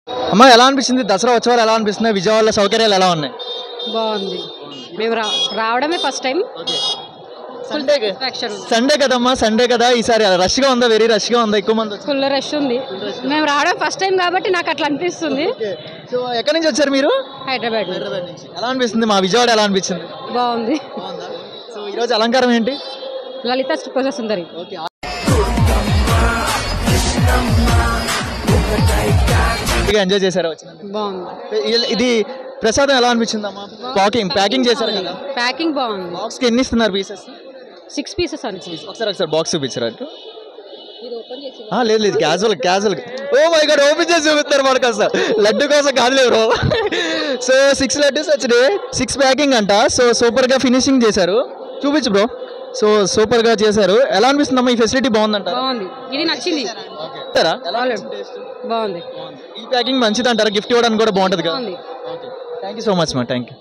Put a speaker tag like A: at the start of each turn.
A: అమ్మ ఎలా అనిపిస్తుంది దసరా ఉత్సవాలు ఎలా అనిపిస్తున్నాయి విజయవాడలో సౌకర్యాలు ఎలా ఉన్నాయి
B: బాగుంది మేము రావడమే ఫస్ట్ టైం
A: సండే కదమ్మా సండే కదా ఈసారి రష్ గా ఉందా వెరీ రష్ గా ఉందా ఎక్కువ మంది
B: ఫుల్ రష్ ఉంది మేము రావడం ఫస్ట్ టైం కాబట్టి నాకు అట్లా అనిపిస్తుంది
A: సో ఎక్కడి నుంచి వచ్చారు మీరు
B: హైదరాబాద్
A: నుంచి ఎలా అనిపిస్తుంది మా విజయవాడ ఎలా అనిపించింది
B: బాగుంది
A: సో ఈరోజు అలంకారం ఏంటి
B: లలిత త్రిపుర సుందరి
A: ఎంజాయ్ చేశారా
B: బాగుంది
A: ఇది ప్రసాదం ఎలా అనిపించింది అమ్మా ప్యాకింగ్ చేశారు కదా
B: ప్యాకింగ్ బాగుంది
A: బాక్స్ కి ఎన్ని ఇస్తున్నారు పీసెస్
B: 6 pieces అని
A: ఒకసారి బాక్స్ చూపించారు లేదు లేదు casual oh my god open చేసి చూపిస్తారు మనకు అసలు లడ్డు కోసం కాదు బ్రో సో 6 లడ్డూస్ వచ్చినాయి 6 ప్యాకింగ్ అంట సో సూపర్ గా ఫినిషింగ్ చేశారు చూపించు బ్రో సో సూపర్ గా చేశారు ఎలా అనిపిస్తుంది అమ్మా ఈ ఫెసిలిటీ బాగుందంట
B: బాగుంది ఇది నచ్చింది బాగుంది
A: ఈ ప్యాకింగ్ మంచిది అంటారా గిఫ్ట్ ఇవ్వడానికి కూడా బాగుంటుంది కదా థ్యాంక్ యూ సో మచ్ మా థ్యాంక్ యూ